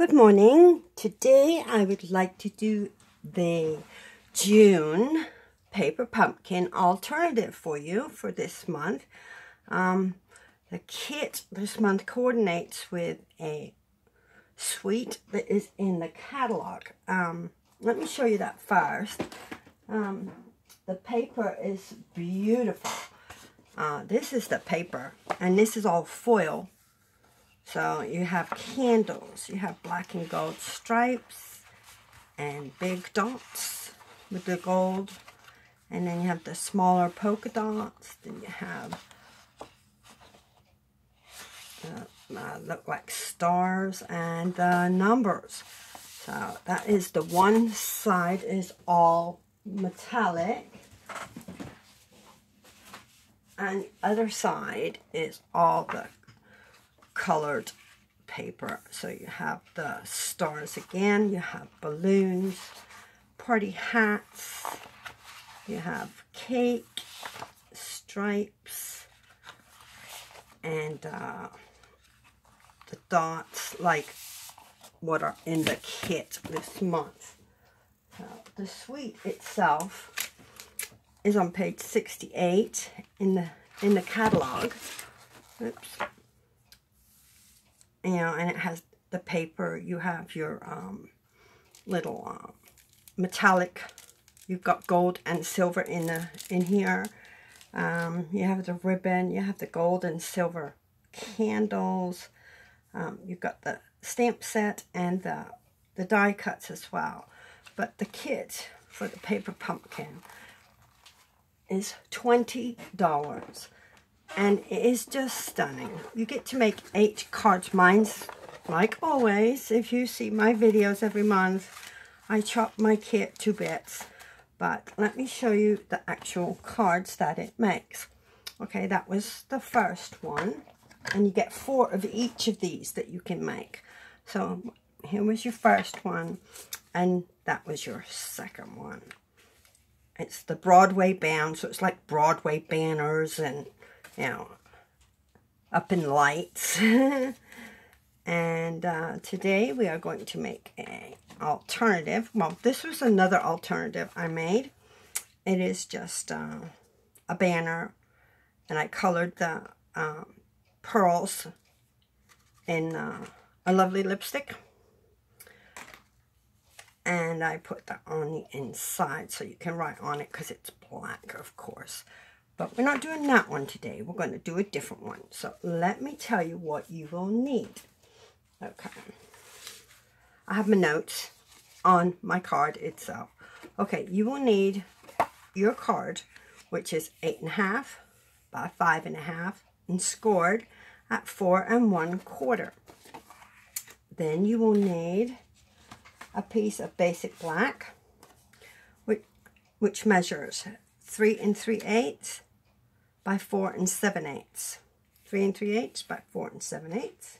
Good morning. Today I would like to do the June paper pumpkin alternative for you for this month. The kit this month coordinates with a suite that is in the catalog. Let me show you that first. The paper is beautiful. This is the paper, and this is all foil. So you have candles, you have black and gold stripes and big dots with the gold, and then you have the smaller polka dots. Then you have look like stars and numbers. So that is the one side is all metallic, and the other side is all the colored paper. So you have the stars again, you have balloons, party hats, you have cake, stripes, and the dots like what are in the kit this month. So the suite itself is on page 68 in the catalog. Oops. You know, and it has the paper. You have your little metallic. You've got gold and silver in here. You have the ribbon. You have the gold and silver candles. You've got the stamp set and the die cuts as well. But the kit for the paper pumpkin is $20. And it is just stunning. You get to make 8 cards. Mine's, like always, if you see my videos every month, I chop my kit to bits. But let me show you the actual cards that it makes. Okay, that was the first one. And you get 4 of each of these that you can make. So here was your first one. And that was your second one. It's the Broadway bound. So it's like Broadway banners and, you know, up in lights. And today we are going to make an alternative. Well, this was another alternative I made. It is just a banner, and I colored the pearls in a lovely lipstick. And I put that on the inside so you can write on it because it's black, of course. But we're not doing that one today. We're going to do a different one. So let me tell you what you will need. Okay. I have my notes on my card itself. Okay, you will need your card, which is 8.5 by 5.5 and scored at 4 1/4. Then you will need a piece of basic black, which measures 3 3/8 by 4 7/8. 3 3/8 by 4 7/8.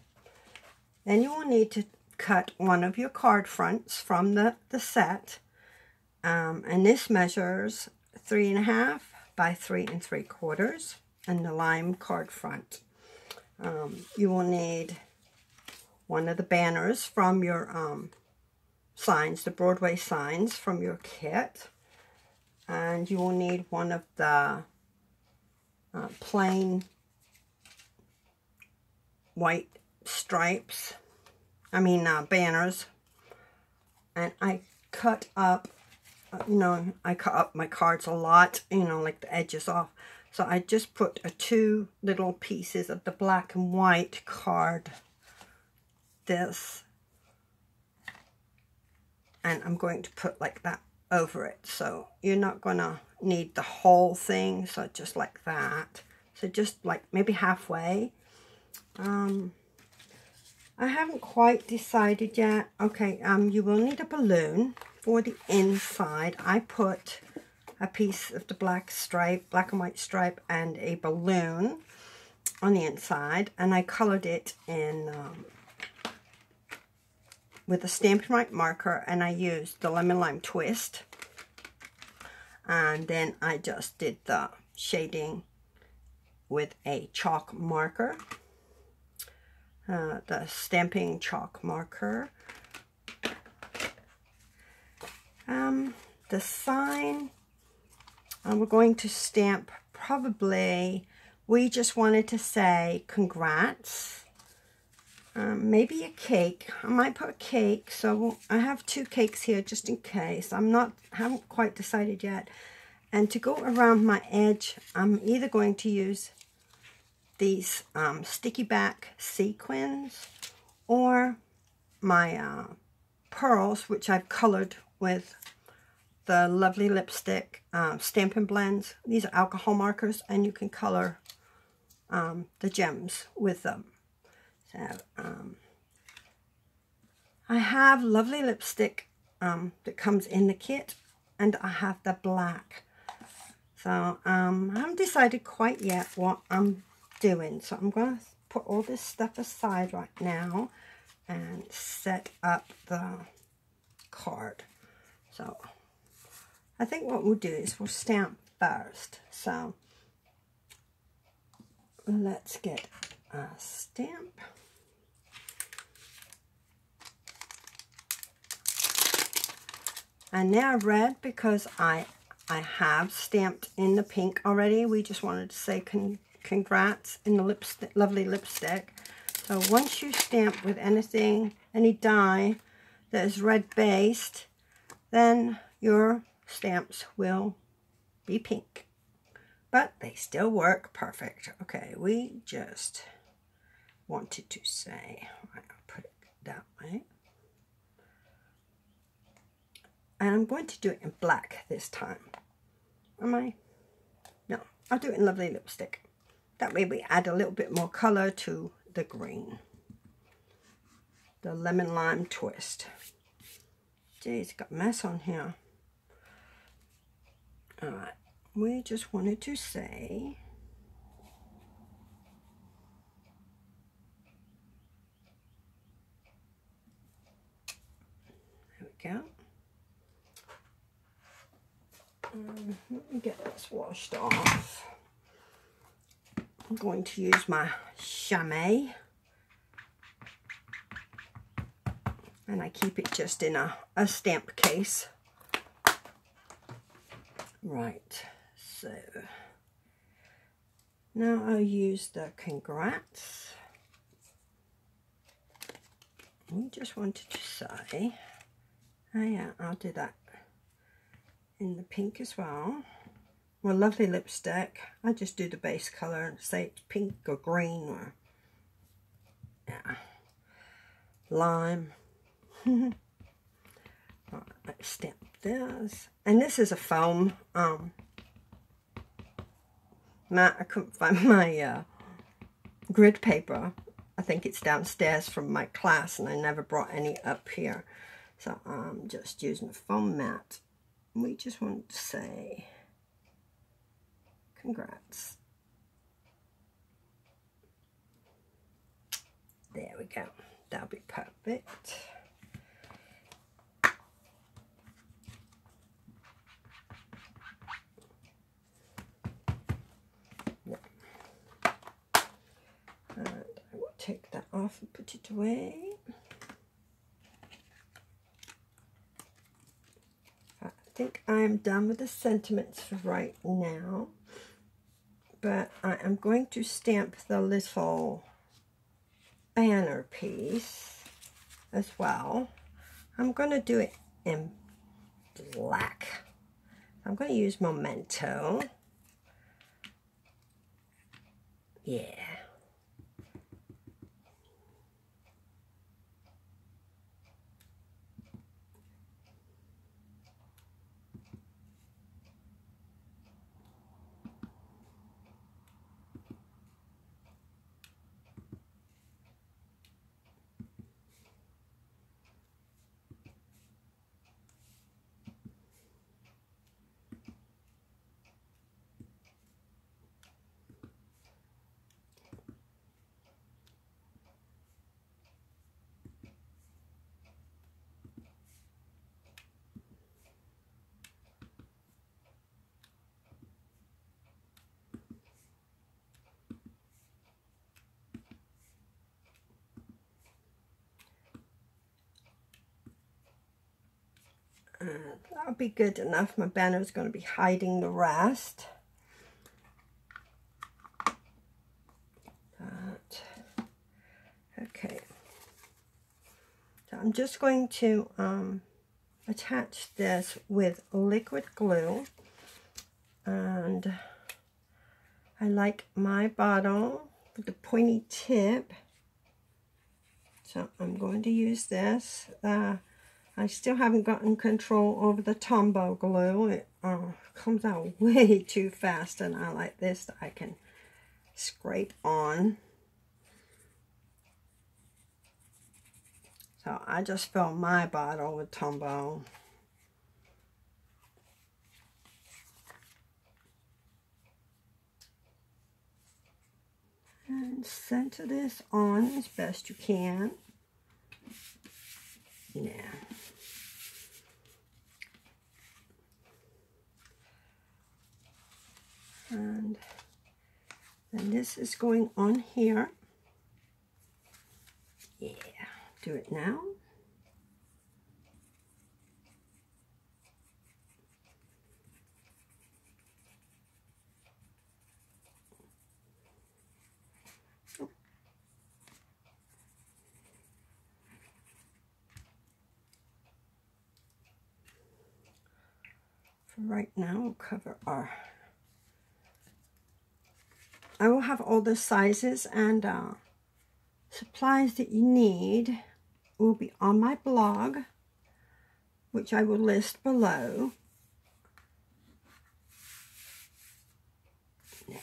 Then you will need to cut one of your card fronts from the set. And this measures 3.5 by 3 3/4, and the lime card front. You will need one of the banners from your signs, the Broadway signs from your kit. And you will need one of the plain white stripes, banners. And I cut up, I cut up my cards a lot, like the edges off. So I just put 2 little pieces of the black and white card, this, and I'm going to put like that over it. So you're not gonna need the whole thing, so just like that. So just like maybe halfway. I haven't quite decided yet. Okay, you will need a balloon for the inside. I put a piece of the black and white stripe, and a balloon on the inside, and I colored it in with a Stampin' Right marker, and I used the Lemon Lime Twist. And then I just did the shading with a chalk marker. the stamping chalk marker. The sign, we're going to stamp probably, we just wanted to say congrats. Maybe a cake. I might put a cake, so I have 2 cakes here just in case. Haven't quite decided yet. And to go around my edge, I'm either going to use these sticky back sequins or my pearls, which I've colored with the Lovely Lipstick Stampin' Blends. These are alcohol markers, and you can color the gems with them. So I have Lovely Lipstick that comes in the kit, and I have the black. So I haven't decided quite yet what I'm doing. So I'm going to put all this stuff aside right now and set up the card. So I think what we'll do is we'll stamp first. So let's get a stamp. And now red, because I have stamped in the pink already. We just wanted to say congrats in the lipstick, Lovely Lipstick. So once you stamp with anything, any die that is red based, then your stamps will be pink. But they still work perfect. Okay, we just wanted to say, I'll put it that way. And I'm going to do it in black this time. Am I? No, I'll do it in Lovely Lipstick. That way we add a little bit more color to the green. The lemon lime twist. Geez, it's got a mess on here. Alright, we just wanted to say there we go. Let me get this washed off. I'm going to use my chamois, and I keep it just in a stamp case. Right, so now I'll use the congrats. We just wanted to say, oh yeah, I'll do that in the pink as well. My Lovely Lipstick, I just do the base color and say it's pink or green or yeah, lime. Right, let's stamp this. And this is a foam mat. I couldn't find my grid paper. I think it's downstairs from my class, and I never brought any up here. So I'm just using a foam mat. We just want to say congrats. There we go. That'll be perfect. Yeah. And I will take that off and put it away. I think I'm done with the sentiments for right now. But I am going to stamp the little banner piece as well. I'm going to do it in black. I'm going to use Memento. Yeah. That'll be good enough. My banner is going to be hiding the rest. Okay. So I'm just going to attach this with liquid glue, and I like my bottle with the pointy tip, so I'm going to use this. I still haven't gotten control over the Tombow glue. It comes out way too fast, and I like this that I can scrape on. So I just fill my bottle with Tombow. And center this on as best you can. Yeah. And then this is going on here. Yeah, do it now. For right now, we'll cover our... I will have all the sizes and supplies that you need will be on my blog, which I will list below. Yeah.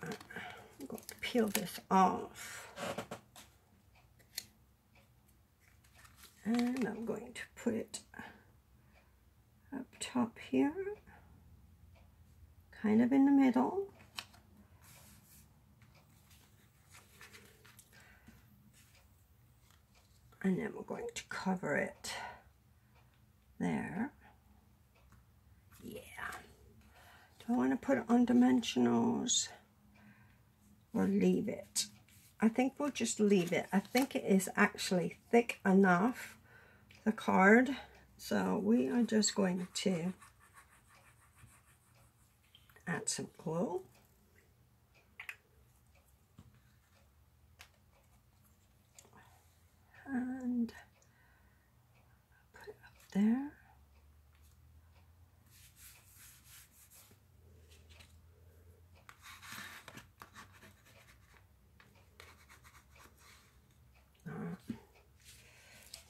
I'm going to peel this off. And I'm going to put it up top here, kind of in the middle. And then we're going to cover it there. Yeah. Do I want to put it on dimensionals or leave it? I think we'll just leave it. I think it is actually thick enough, the card. So we are just going to add some glue. And put it up there.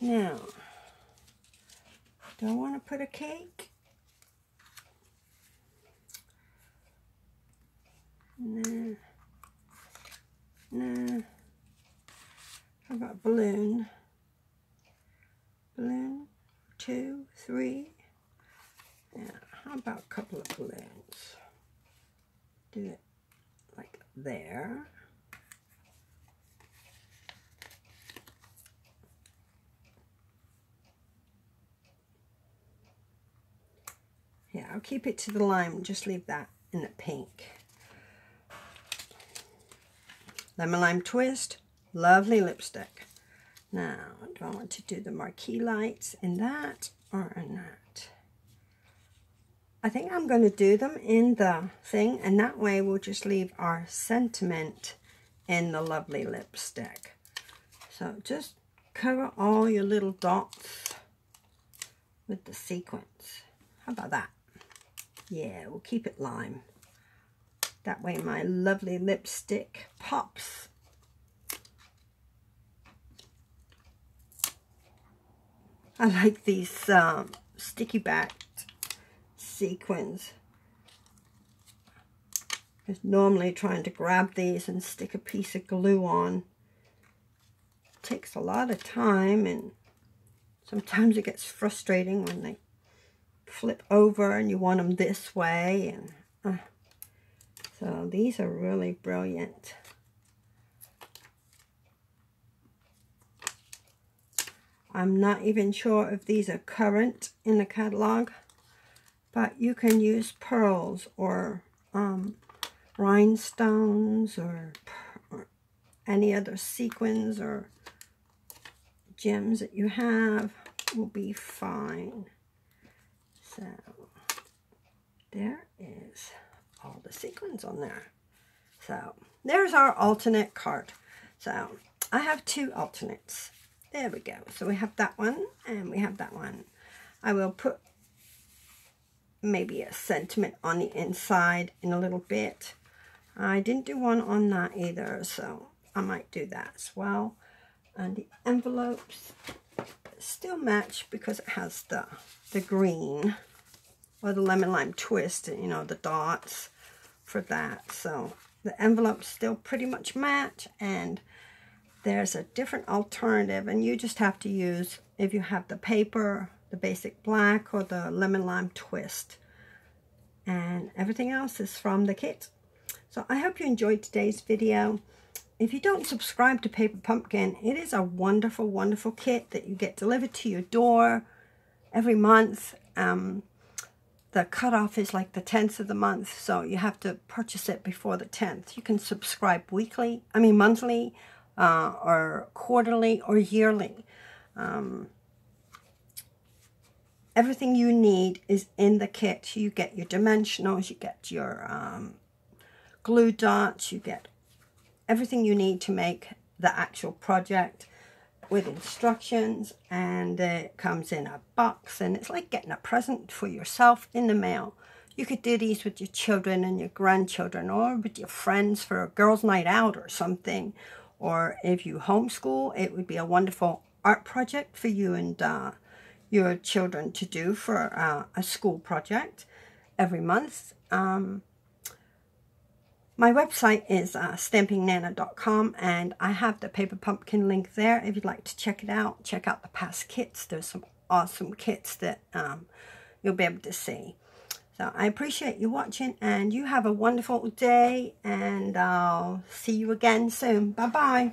Now, do I want to put a cake? No. No. How about balloon? Balloon, 2, 3. Yeah, how about a couple of balloons? Do it like there. Yeah, I'll keep it to the lime, just leave that in the pink. Lemon Lime Twist, lovely lipstick. Now, do I want to do the marquee lights in that or in that? I think I'm going to do them in the thing, and that way we'll just leave our sentiment in the lovely lipstick. So just cover all your little dots with the sequins. How about that? Yeah, we'll keep it lime. That way my lovely lipstick pops. I like these sticky backed sequins. Because normally trying to grab these and stick a piece of glue on takes a lot of time, and sometimes it gets frustrating when they flip over and you want them this way, and so these are really brilliant. I'm not even sure if these are current in the catalog, but you can use pearls or rhinestones or any other sequins or gems that you have will be fine. So there is all the sequins on there. So there's our alternate card. So I have 2 alternates. There we go. So we have that one and we have that one. I will put maybe a sentiment on the inside in a little bit. I didn't do one on that either, so I might do that as well. And the envelopes still match because it has the green or the lemon lime twist, you know, the dots for that. So the envelopes still pretty much match, and there's a different alternative, and you just have to use, if you have the paper, the basic black or the lemon lime twist, and everything else is from the kit. So I hope you enjoyed today's video. If you don't subscribe to Paper Pumpkin, it is a wonderful, wonderful kit that you get delivered to your door every month. The cutoff is like the 10th of the month, so you have to purchase it before the 10th. You can subscribe monthly, or quarterly, or yearly. Everything you need is in the kit. You get your dimensionals, you get your glue dots, you get everything you need to make the actual project with instructions, and it comes in a box, and it's like getting a present for yourself in the mail. You could do these with your children and your grandchildren, or with your friends for a girls' night out or something. Or if you homeschool, it would be a wonderful art project for you and your children to do for a school project every month. My website is stampingnana.com, and I have the Paper Pumpkin link there if you'd like to check it out. Check out the past kits. There's some awesome kits that you'll be able to see. So I appreciate you watching, and you have a wonderful day, and I'll see you again soon. Bye-bye.